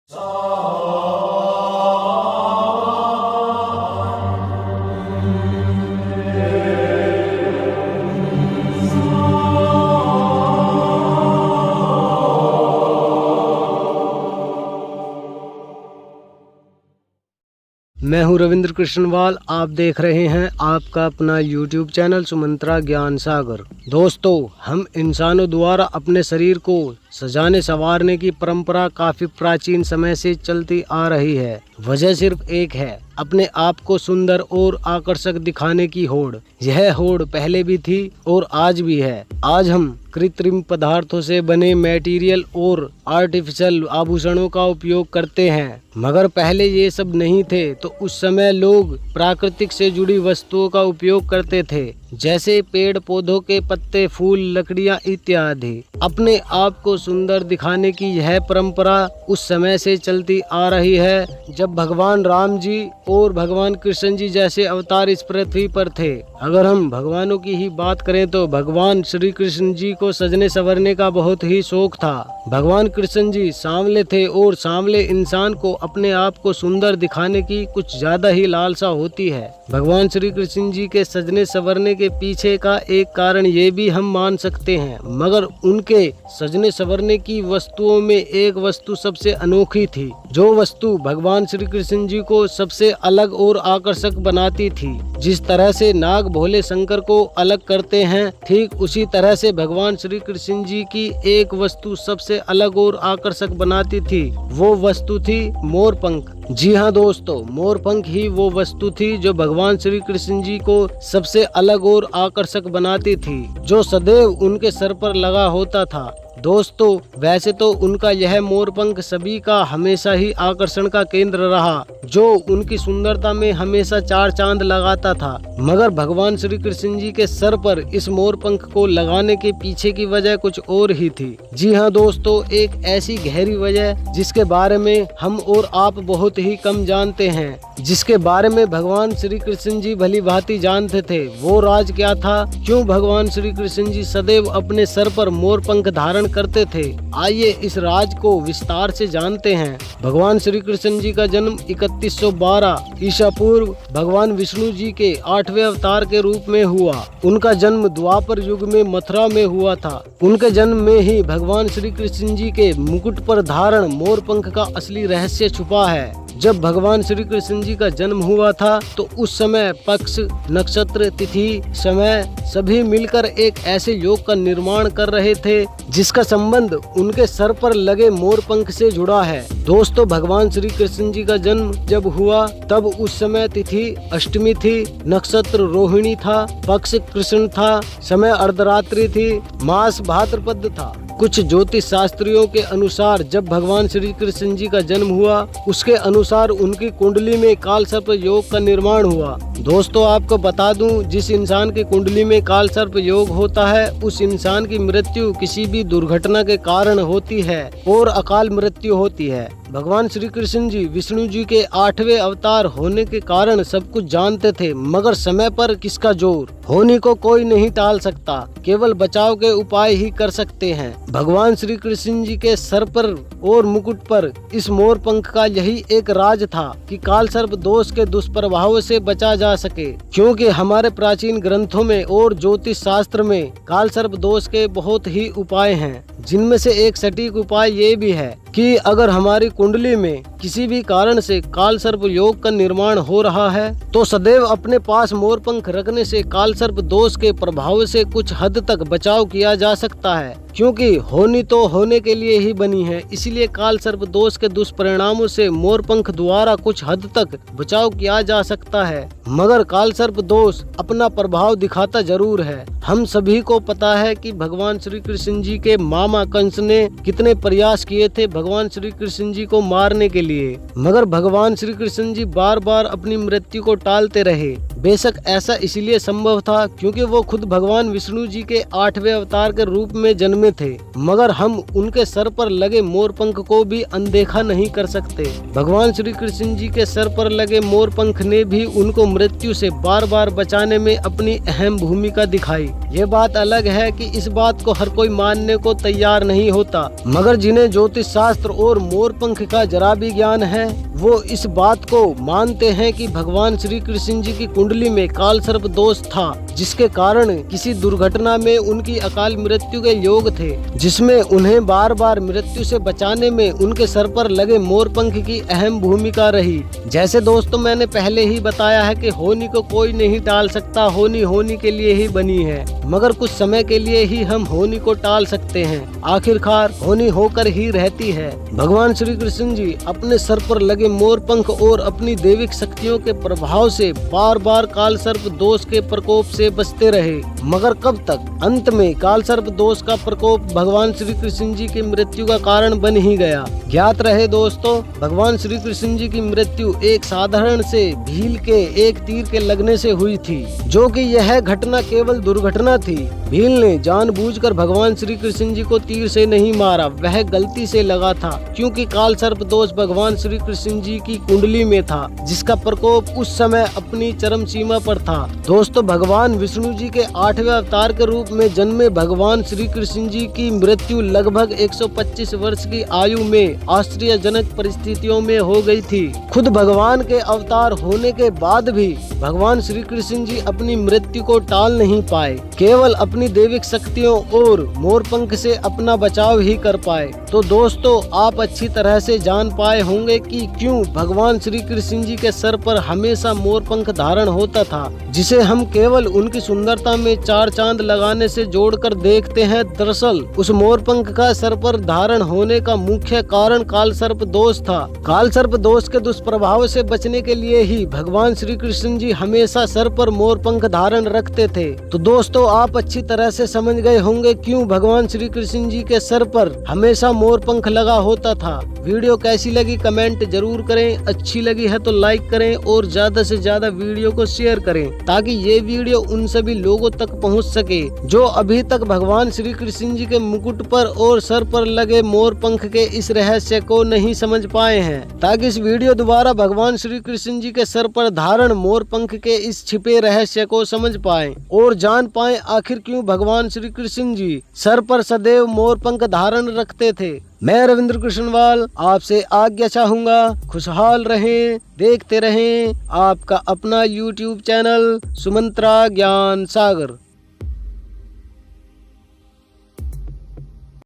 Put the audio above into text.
मैं हूं रविंद्र कृष्णवाल। आप देख रहे हैं आपका अपना YouTube चैनल सुमंत्रा ज्ञान सागर। दोस्तों, हम इंसानों द्वारा अपने शरीर को सजाने संवारने की परंपरा काफी प्राचीन समय से चलती आ रही है। वजह सिर्फ एक है, अपने आप को सुंदर और आकर्षक दिखाने की होड़। यह होड़ पहले भी थी और आज भी है। आज हम कृत्रिम पदार्थों से बने मटेरियल और आर्टिफिशियल आभूषणों का उपयोग करते हैं, मगर पहले ये सब नहीं थे। तो उस समय लोग प्राकृतिक से जुड़ी वस्तुओं का उपयोग करते थे, जैसे पेड़ पौधों के पत्ते, फूल, लकड़ियां इत्यादि। अपने आप को सुंदर दिखाने की यह परंपरा उस समय से चलती आ रही है जब भगवान राम जी और भगवान कृष्ण जी जैसे अवतार इस पृथ्वी पर थे। अगर हम भगवानों की ही बात करें तो भगवान श्री कृष्ण जी को सजने संवरने का बहुत ही शौक था। भगवान कृष्ण जी सांवले थे और सांवले इंसान को अपने आप को सुंदर दिखाने की कुछ ज्यादा ही लालसा होती है। भगवान श्री कृष्ण जी के सजने संवरने के पीछे का एक कारण ये भी हम मान सकते हैं, मगर उनके सजने संवरने की वस्तुओं में एक वस्तु सबसे अनोखी थी, जो वस्तु भगवान श्री कृष्ण जी को सबसे अलग और आकर्षक बनाती थी। जिस तरह से नाग भोले शंकर को अलग करते हैं, ठीक उसी तरह से भगवान श्री कृष्ण जी की एक वस्तु सबसे अलग और आकर्षक बनाती थी। वो वस्तु थी मोरपंख। जी हाँ दोस्तों, मोरपंख ही वो वस्तु थी जो भगवान श्री कृष्ण जी को सबसे अलग और आकर्षक बनाती थी, जो सदैव उनके सर पर लगा होता था। दोस्तों, वैसे तो उनका यह मोरपंख सभी का हमेशा ही आकर्षण का केंद्र रहा, जो उनकी सुंदरता में हमेशा चार चांद लगाता था। मगर भगवान श्री कृष्ण जी के सर पर इस मोरपंख को लगाने के पीछे की वजह कुछ और ही थी। जी हाँ दोस्तों, एक ऐसी गहरी वजह जिसके बारे में हम और आप बहुत ही कम जानते हैं, जिसके बारे में भगवान श्री कृष्ण जी भली भांति जानते थे। वो राज क्या था? क्यों भगवान श्री कृष्ण जी सदैव अपने सर पर मोरपंख धारण करते थे? आइए इस राज को विस्तार से जानते हैं। भगवान श्री कृष्ण जी का जन्म 3112 ईसा पूर्व भगवान विष्णु जी के 8वें अवतार के रूप में हुआ। उनका जन्म द्वापर युग में मथुरा में हुआ था। उनके जन्म में ही भगवान श्री कृष्ण जी के मुकुट पर धारण मोरपंख का असली रहस्य छुपा है। जब भगवान श्री कृष्ण जी का जन्म हुआ था तो उस समय पक्ष, नक्षत्र, तिथि, समय सभी मिलकर एक ऐसे योग का निर्माण कर रहे थे जिसका संबंध उनके सर पर लगे मोरपंख से जुड़ा है। दोस्तों, भगवान श्री कृष्ण जी का जन्म जब हुआ तब उस समय तिथि अष्टमी थी, नक्षत्र रोहिणी था, पक्ष कृष्ण था, समय अर्धरात्रि थी, मास भाद्रपद था। कुछ ज्योतिष शास्त्रियों के अनुसार जब भगवान श्री कृष्ण जी का जन्म हुआ, उसके अनुसार उनकी कुंडली में काल सर्प योग का निर्माण हुआ। दोस्तों, आपको बता दूं, जिस इंसान की कुंडली में काल सर्प योग होता है, उस इंसान की मृत्यु किसी भी दुर्घटना के कारण होती है और अकाल मृत्यु होती है। भगवान श्री कृष्ण जी विष्णु जी के 8वें अवतार होने के कारण सब कुछ जानते थे, मगर समय पर किसका जोर? होनी को कोई नहीं टाल सकता, केवल बचाव के उपाय ही कर सकते हैं। भगवान श्री कृष्ण जी के सर पर और मुकुट पर इस मोरपंख का यही एक राज था कि काल सर्प दोष के दुष्प्रभाव से बचा जा सके, क्योंकि हमारे प्राचीन ग्रंथों में और ज्योतिष शास्त्र में काल सर्प दोष के बहुत ही उपाय हैं, जिनमें से एक सटीक उपाय ये भी है कि अगर हमारी कुंडली में किसी भी कारण से काल सर्प योग का निर्माण हो रहा है तो सदैव अपने पास मोरपंख रखने से काल सर्प दोष के प्रभाव से कुछ हद तक बचाव किया जा सकता है, क्योंकि होनी तो होने के लिए ही बनी है। इसलिए काल सर्प दोष के दुष्परिणामों से मोरपंख द्वारा कुछ हद तक बचाव किया जा सकता है, मगर काल सर्प दोष अपना प्रभाव दिखाता जरूर है। हम सभी को पता है कि भगवान श्री कृष्ण जी के मामा कंस ने कितने प्रयास किए थे भगवान श्री कृष्ण जी को मारने के लिए, मगर भगवान श्री कृष्ण जी बार बार अपनी मृत्यु को टालते रहे। बेशक ऐसा इसलिए संभव था क्योंकि वो खुद भगवान विष्णु जी के 8वें अवतार के रूप में जन्मे थे, मगर हम उनके सर पर लगे मोरपंख को भी अनदेखा नहीं कर सकते। भगवान श्री कृष्ण जी के सर पर लगे मोरपंख ने भी उनको मृत्यु से बार बार बचाने में अपनी अहम भूमिका दिखाई। ये बात अलग है कि इस बात को हर कोई मानने को तैयार नहीं होता, मगर जिन्हें ज्योतिष शास्त्र और मोरपंख का जरा भी ज्ञान है वो इस बात को मानते हैं कि भगवान श्री कृष्ण जी की कुंडली में काल सर्प दोष था, जिसके कारण किसी दुर्घटना में उनकी अकाल मृत्यु के योग थे, जिसमें उन्हें बार बार मृत्यु से बचाने में उनके सर पर लगे मोरपंख की अहम भूमिका रही। जैसे दोस्तों मैंने पहले ही बताया है कि होनी को कोई नहीं टाल सकता, होनी होनी के लिए ही बनी है, मगर कुछ समय के लिए ही हम होनी को टाल सकते हैं। आखिरकार होनी होकर ही रहती है। भगवान श्री कृष्ण जी अपने सर पर लगे मोरपंख और अपनी दैविक शक्तियों के प्रभाव से बार बार काल सर्प दोष के प्रकोप से बचते रहे, मगर कब तक? अंत में काल सर्प दोष का प्रकोप भगवान श्री कृष्ण जी की मृत्यु का कारण बन ही गया। ज्ञात रहे दोस्तों, भगवान श्री कृष्ण जी की मृत्यु एक साधारण से भील के एक तीर के लगने से हुई थी, जो कि यह घटना केवल दुर्घटना थी। भील ने जानबूझकर भगवान श्री कृष्ण जी को तीर से नहीं मारा, वह गलती से लगा था, क्योंकि काल सर्प दोष भगवान श्री कृष्ण जी की कुंडली में था, जिसका प्रकोप उस समय अपनी चरम सीमा पर था। दोस्तों, भगवान विष्णु जी के 8वें अवतार के रूप में जन्मे भगवान श्री कृष्ण जी की मृत्यु लगभग 125 वर्ष की आयु में आश्चर्यजनक परिस्थितियों में हो गई थी। खुद भगवान के अवतार होने के बाद भी भगवान श्री कृष्ण जी अपनी मृत्यु को टाल नहीं पाए, केवल अपनी दैविक शक्तियों और मोरपंख से अपना बचाव ही कर पाए। तो दोस्तों, आप अच्छी तरह से जान पाए होंगे कि क्यों भगवान श्री कृष्ण जी के सर पर हमेशा मोरपंख धारण होता था, जिसे हम केवल उनकी सुंदरता में 4 चांद लगाने से जोड़कर देखते हैं। दरअसल उस मोरपंख का सर पर धारण होने का मुख्य कारण काल सर्प दोष था। काल सर्प दोष के दुष्प्रभाव से बचने के लिए ही भगवान श्री कृष्ण जी हमेशा सर पर मोरपंख धारण रखते थे। तो दोस्तों, आप अच्छी तरह से समझ गए होंगे क्यों भगवान श्री कृष्ण जी के सर पर हमेशा मोरपंख लगा होता था। वीडियो कैसी लगी कमेंट जरूर करें, अच्छी लगी है तो लाइक करें और ज्यादा से ज्यादा वीडियो को शेयर करें, ताकि ये वीडियो उन सभी लोगों तक पहुंच सके जो अभी तक भगवान श्री कृष्ण जी के मुकुट पर और सर पर लगे मोरपंख के इस रहस्य को नहीं समझ पाए हैं, ताकि इस वीडियो द्वारा भगवान श्री कृष्ण जी के सर पर धारण मोरपंख के इस छिपे रहस्य को समझ पाए और जान पाए आखिर क्यों भगवान श्री कृष्ण जी सर पर सदैव मोरपंख धारण रखते थे। मैं रविंद्र कृष्णवाल आपसे आज्ञा चाहूंगा, खुशहाल रहें, देखते रहें आपका अपना YouTube चैनल सुमंत्रा ज्ञान सागर।